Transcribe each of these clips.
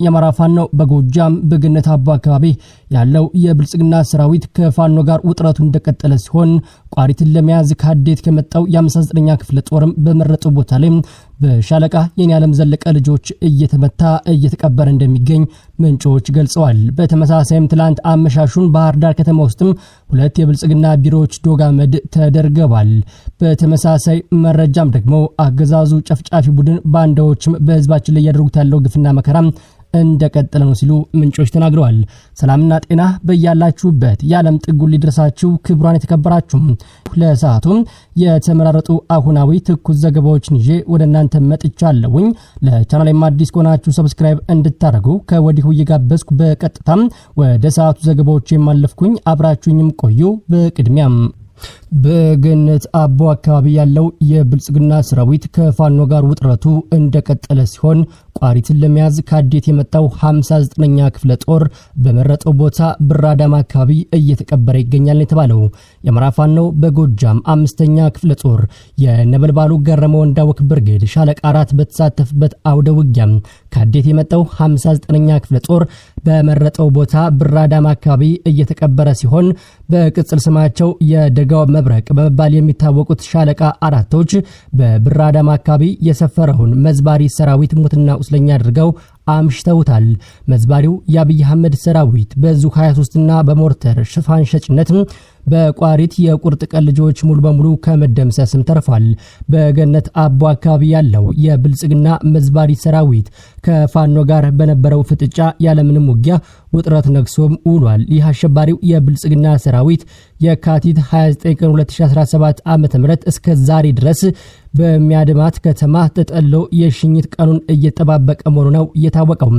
የአማራ ፋኖ በጎጃም በገነት አቦ አካባቢ ያለው የብልጽግና ሰራዊት ከፋኖ ጋር ውጥረቱ እንደቀጠለ ሲሆን ቋሪትን ለመያዝ ካዴት ከመጣው የ59ኛ ክፍለ ጦርም በመረጠው ቦታ ላይ በሻለቃ የኔ ዓለም ዘለቀ ልጆች እየተመታ እየተቀበረ እንደሚገኝ ምንጮች ገልጸዋል። በተመሳሳይም ትላንት አመሻሹን ባህር ዳር ከተማ ውስጥም ሁለት የብልጽግና ቢሮዎች ዶጋመድ ተደርገዋል። በተመሳሳይ መረጃም ደግሞ አገዛዙ ጨፍጫፊ ቡድን ባንዳዎችም በህዝባችን ላይ ያደረጉት ያለው ግፍና መከራ እንደቀጠለ ነው ሲሉ ምንጮች ተናግረዋል። ሰላምና ጤና በያላችሁበት የዓለም ጥጉን ሊድረሳችሁ ክብሯን የተከበራችሁ ለሰዓቱም የተመራረጡ አሁናዊ ትኩስ ዘገባዎችን ይዤ ወደ እናንተ መጥቻለሁኝ። ለቻናሌም አዲስ ከሆናችሁ ሰብስክራይብ እንድታደርጉ ከወዲሁ እየጋበዝኩ በቀጥታም ወደ ሰዓቱ ዘገባዎች የማለፍኩኝ አብራችሁኝም ቆዩ። በቅድሚያም በገነት አቦ አካባቢ ያለው የብልጽግና ሰራዊት ከፋኖ ጋር ውጥረቱ እንደቀጠለ ሲሆን ቋሪትን ለመያዝ ካዴት የመጣው 59ኛ ክፍለ ጦር በመረጠው ቦታ ብራዳማ አካባቢ እየተቀበረ ይገኛል የተባለው የአማራ ፋኖ በጎጃም 5ኛ ክፍለ ጦር የነበልባሉ ገረመው እንዳወክ ብርጌድ ሻለቃ 4 በተሳተፈበት አውደ ውጊያም ካዴት የመጣው 59ኛ ክፍለ ጦር በመረጠው ቦታ ብራዳማ አካባቢ እየተቀበረ ሲሆን በቅጽል ስማቸው የደጋው መብረቅ በመባል የሚታወቁት ሻለቃ አራቶች በብራዳማ አካባቢ የሰፈረውን መዝባሪ ሰራዊት ሙትና ቁስለኛ አድርገው አምሽተውታል። መዝባሪው የአብይ አህመድ ሰራዊት በዙ 23 እና በሞርተር ሽፋን ሸጭነት በቋሪት የቁርጥ ቀን ልጆች ሙሉ በሙሉ ከመደምሰስም ተርፏል። በገነት አቦ አካባቢ ያለው የብልጽግና መዝባሪ ሰራዊት ከፋኖ ጋር በነበረው ፍጥጫ ያለምንም ውጊያ ውጥረት ነግሶም ውሏል። ይህ አሸባሪው የብልጽግና ሰራዊት የካቲት 29 ቀን 2017 ዓ.ም እስከ ዛሬ ድረስ በሚያድማት ከተማ ተጠልሎ የሽኝት ቀኑን እየተጠባበቀ መሆኑ ነው የታወቀው።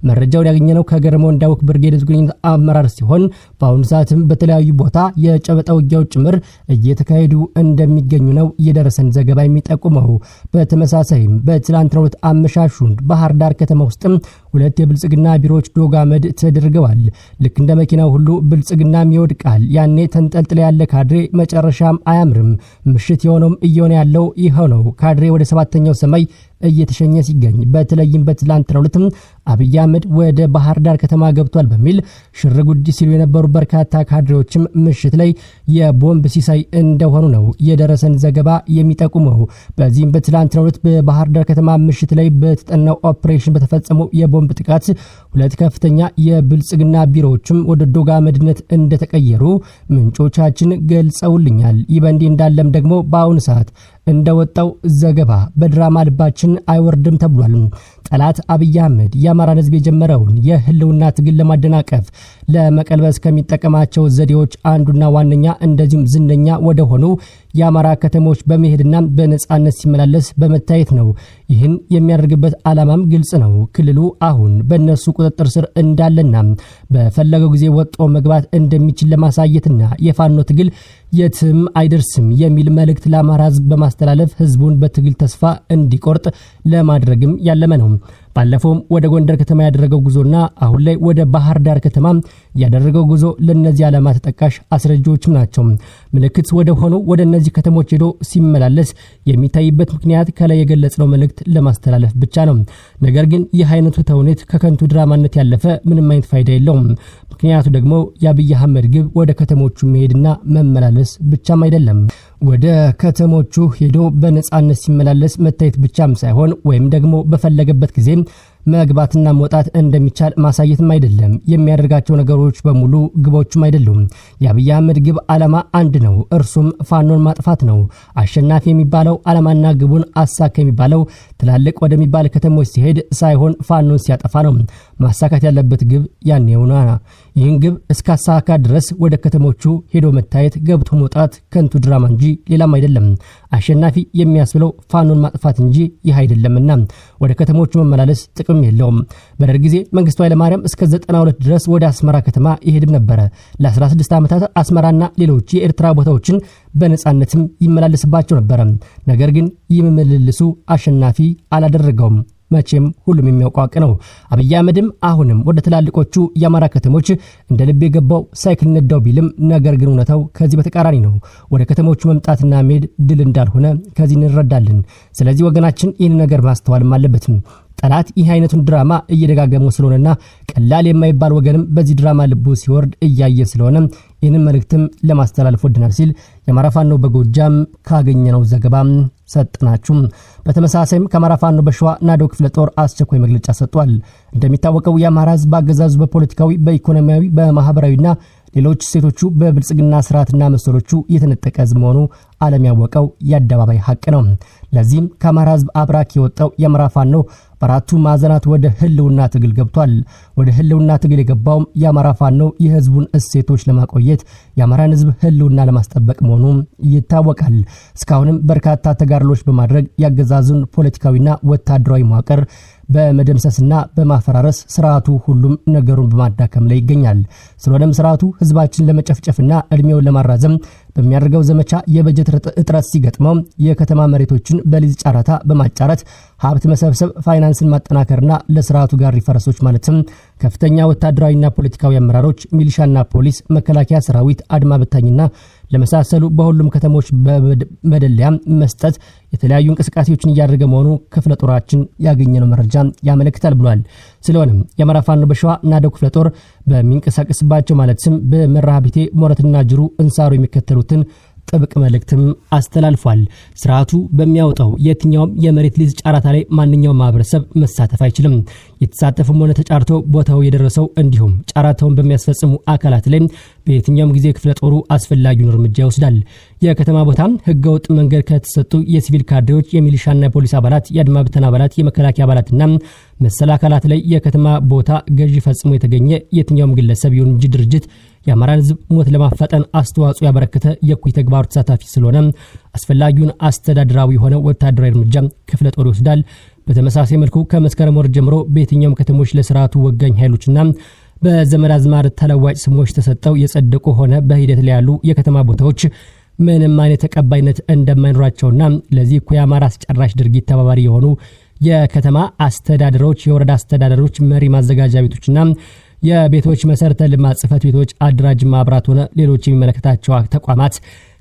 መረጃውን ያገኘነው ከገረመው እንዳወክ ብርጌድ ግንኙነት አመራር ሲሆን በአሁኑ ሰዓትም በተለያዩ ቦታ የጨበጣ ውጊያዎች ጭምር እየተካሄዱ እንደሚገኙ ነው የደረሰን ዘገባ የሚጠቁመው። በተመሳሳይም በትላንትናው ዕለት አመሻሹን ባህር ዳር ከተማ ውስጥም ሁለት የብልጽግና ቢሮዎች ዶጋመድ ተደርገዋል። ልክ እንደ መኪናው ሁሉ ብልጽግናም ይወድቃል። ያኔ ተንጠልጥለ ያለ ካድሬ መጨረሻም አያምርም። ምሽት የሆነውም እየሆነ ያለው ይሄው ነው። ካድሬ ወደ 7ኛው ሰማይ እየተሸኘ ሲገኝ በተለይም በትላንትናው ዕለት አብይ አህመድ ወደ ባህር ዳር ከተማ ገብቷል በሚል ሽርጉድ ሲሉ የነበሩ በርካታ ካድሬዎችም ምሽት ላይ የቦምብ ሲሳይ እንደሆኑ ነው የደረሰን ዘገባ የሚጠቁመው። በዚህም በትላንትናው ዕለት በባህር ዳር ከተማ ምሽት ላይ በተጠናው ኦፕሬሽን በተፈጸመው የቦምብ ጥቃት ሁለት ከፍተኛ የብልጽግና ቢሮዎችም ወደ ዶጋመድነት እንደተቀየሩ ምንጮቻችን ገልጸውልኛል። ይህ በእንዲህ እንዳለም ደግሞ በአሁኑ ሰዓት እንደወጣው ዘገባ በድራማ ልባችን አይወርድም ተብሏል። ጠላት አብይ አህመድ የአማራን ህዝብ የጀመረውን የህልውና ትግል ለማደናቀፍ ለመቀልበስ ከሚጠቀማቸው ዘዴዎች አንዱና ዋነኛ እንደዚሁም ዝነኛ ወደ ሆኑ የአማራ ከተሞች በመሄድና በነጻነት ሲመላለስ በመታየት ነው። ይህን የሚያደርግበት ዓላማም ግልጽ ነው። ክልሉ አሁን በእነሱ ቁጥጥር ስር እንዳለና በፈለገው ጊዜ ወጦ መግባት እንደሚችል ለማሳየትና የፋኖ ትግል የትም አይደርስም የሚል መልእክት ለአማራ ህዝብ በማስተላለፍ ህዝቡን በትግል ተስፋ እንዲቆርጥ ለማድረግም ያለመ ነው። ባለፈውም ወደ ጎንደር ከተማ ያደረገው ጉዞና አሁን ላይ ወደ ባህር ዳር ከተማ ያደረገው ጉዞ ለነዚህ ዓላማ ተጠቃሽ አስረጃዎችም ናቸው። ምልክት ወደ ሆኑ ወደ እነዚህ ከተሞች ሄዶ ሲመላለስ የሚታይበት ምክንያት ከላይ የገለጽነው መልእክት ለማስተላለፍ ብቻ ነው። ነገር ግን ይህ አይነቱ ተውኔት ከከንቱ ድራማነት ያለፈ ምንም አይነት ፋይዳ የለውም። ምክንያቱ ደግሞ የአብይ አህመድ ግብ ወደ ከተሞቹ መሄድና መመላለስ ብቻም አይደለም። ወደ ከተሞቹ ሄዶ በነጻነት ሲመላለስ መታየት ብቻም ሳይሆን ወይም ደግሞ በፈለገበት ጊዜ መግባትና መውጣት እንደሚቻል ማሳየትም አይደለም። የሚያደርጋቸው ነገሮች በሙሉ ግቦችም አይደሉም። የአብይ አህመድ ግብ ዓላማ አንድ ነው፣ እርሱም ፋኖን ማጥፋት ነው። አሸናፊ የሚባለው ዓላማና ግቡን አሳካ የሚባለው ትላልቅ ወደሚባል ከተሞች ሲሄድ ሳይሆን ፋኖን ሲያጠፋ ነው። ማሳካት ያለበት ግብ ያኔው ነው። ይህን ግብ እስካሳካ ድረስ ወደ ከተሞቹ ሄዶ መታየት፣ ገብቶ መውጣት ከንቱ ድራማ እንጂ ሌላም አይደለም። አሸናፊ የሚያስብለው ፋኖን ማጥፋት እንጂ ይህ አይደለምና ወደ ከተሞቹ መመላለስ ጥቅም የለውም። በደርግ ጊዜ መንግስቱ ኃይለማርያም እስከ 92 ድረስ ወደ አስመራ ከተማ ይሄድም ነበር። ለ16 ዓመታት አስመራና ሌሎች የኤርትራ ቦታዎችን በነጻነትም ይመላለስባቸው ነበር። ነገር ግን ይህ ምልልሱ አሸናፊ አላደረገውም። መቼም ሁሉም የሚያውቋቅ ነው። አብይ አህመድም አሁንም ወደ ተላልቆቹ የአማራ ከተሞች እንደ ልብ የገባው ሳይክል ነዳው ቢልም ነገር ግን እውነታው ከዚህ በተቃራኒ ነው። ወደ ከተሞቹ መምጣትና መሄድ ድል እንዳልሆነ ከዚህ እንረዳለን። ስለዚህ ወገናችን ይህን ነገር ማስተዋልም አለበት። ጠላት ይህ አይነቱን ድራማ እየደጋገመው ስለሆነና ቀላል የማይባል ወገንም በዚህ ድራማ ልቡ ሲወርድ እያየ ስለሆነ ይህንን መልእክትም ለማስተላለፍ ወድናል ሲል የአማራ ፋኖ በጎጃም ካገኘነው ዘገባ ሰጥናችሁ። በተመሳሳይም ከአማራ ፋኖ በሸዋ ናዶ ክፍለ ጦር አስቸኳይ መግለጫ ሰጥቷል። እንደሚታወቀው የአማራ ህዝብ አገዛዙ በፖለቲካዊ፣ በኢኮኖሚያዊ፣ በማህበራዊና ሌሎች ሴቶቹ በብልጽግና ስርዓትና መሰሎቹ የተነጠቀ ህዝብ መሆኑ ዓለም ያወቀው የአደባባይ ሐቅ ነው። ለዚህም ከአማራ ህዝብ አብራክ የወጣው የአማራ ፋኖ በአራቱ ማዕዘናት ወደ ህልውና ትግል ገብቷል። ወደ ህልውና ትግል የገባው የአማራ ፋኖ የህዝቡን እሴቶች ለማቆየት የአማራን ህዝብ ህልውና ለማስጠበቅ መሆኑ ይታወቃል። እስካሁንም በርካታ ተጋድሎች በማድረግ ያገዛዙን ፖለቲካዊና ወታደራዊ መዋቅር በመደምሰስና በማፈራረስ ስርዓቱ ሁሉም ነገሩን በማዳከም ላይ ይገኛል። ስለሆነም ስርዓቱ ህዝባችን ለመጨፍጨፍና እድሜውን ለማራዘም በሚያደርገው ዘመቻ የበጀት እጥረት ሲገጥመው የከተማ መሬቶችን በሊዝ ጨረታ በማጫረት ሀብት መሰብሰብ፣ ፋይናንስን ማጠናከርና ለስርዓቱ ጋር ሪፈረሶች ማለትም ከፍተኛ ወታደራዊና ፖለቲካዊ አመራሮች፣ ሚሊሻና ፖሊስ፣ መከላከያ ሰራዊት፣ አድማ በታኝና ለመሳሰሉ በሁሉም ከተሞች በመደለያ መስጠት የተለያዩ እንቅስቃሴዎችን እያደረገ መሆኑ ክፍለ ጦራችን ያገኘነው መረጃ ያመለክታል ብሏል። ስለሆነም የአማራ ፋኖ በሸዋ ናዶ ክፍለ ጦር በሚንቀሳቀስባቸው ማለትም በመራሃቢቴ፣ ሞረትና ጅሩ፣ እንሳሮ የሚከተሉትን ጥብቅ መልእክትም አስተላልፏል። ስርዓቱ በሚያወጣው የትኛውም የመሬት ሊዝ ጨረታ ላይ ማንኛውም ማህበረሰብ መሳተፍ አይችልም። የተሳተፈም ሆነ ተጫርቶ ቦታው የደረሰው እንዲሁም ጨረታውን በሚያስፈጽሙ አካላት ላይ በየትኛውም ጊዜ ክፍለ ጦሩ አስፈላጊውን እርምጃ ይወስዳል። የከተማ ቦታም ህገወጥ መንገድ ከተሰጡ የሲቪል ካድሬዎች፣ የሚሊሻና የፖሊስ አባላት፣ የአድማ ብተና አባላት፣ የመከላከያ አባላትና መሰል አካላት ላይ የከተማ ቦታ ገዢ ፈጽሞ የተገኘ የትኛውም ግለሰብ ይሁን እንጂ ድርጅት የአማራን ህዝብ ሞት ለማፋጠን አስተዋጽኦ ያበረከተ የኩይ ተግባሩ ተሳታፊ ስለሆነ አስፈላጊውን አስተዳደራዊ ሆነ ወታደራዊ እርምጃ ክፍለ ጦር ይወስዳል። በተመሳሳይ መልኩ ከመስከረም ወር ጀምሮ በየትኛውም ከተሞች ለስርዓቱ ወጋኝ ኃይሎችና በዘመድ አዝማድ ተለዋጭ ስሞች ተሰጠው የጸደቁ ሆነ በሂደት ላይ ያሉ የከተማ ቦታዎች ምንም አይነት ተቀባይነት እንደማይኖራቸውና ለዚህ ኩይ አማራ አስጨራሽ ድርጊት ተባባሪ የሆኑ የከተማ አስተዳደሮች፣ የወረዳ አስተዳደሮች፣ መሪ ማዘጋጃ ቤቶችና የቤቶች መሰረተ ልማት ጽህፈት ቤቶች፣ አደራጅ ማብራት ሆነ ሌሎች የሚመለከታቸው ተቋማት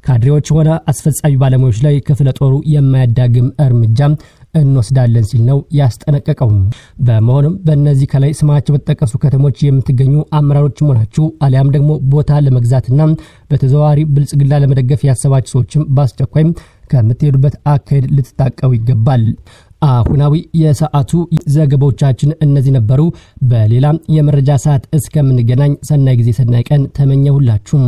ካድሬዎች ሆነ አስፈጻሚ ባለሙያዎች ላይ ክፍለ ጦሩ የማያዳግም እርምጃ እንወስዳለን ሲል ነው ያስጠነቀቀው። በመሆኑም በእነዚህ ከላይ ስማቸው በተጠቀሱ ከተሞች የምትገኙ አመራሮች ሆናችሁ አሊያም ደግሞ ቦታ ለመግዛትና በተዘዋዋሪ ብልጽግና ለመደገፍ ያሰባችሁ ሰዎችም በአስቸኳይ ከምትሄዱበት አካሄድ ልትታቀቡ ይገባል። አሁናዊ የሰዓቱ ዘገባዎቻችን እነዚህ ነበሩ። በሌላ የመረጃ ሰዓት እስከምንገናኝ ሰናይ ጊዜ ሰናይ ቀን ተመኘሁላችሁ።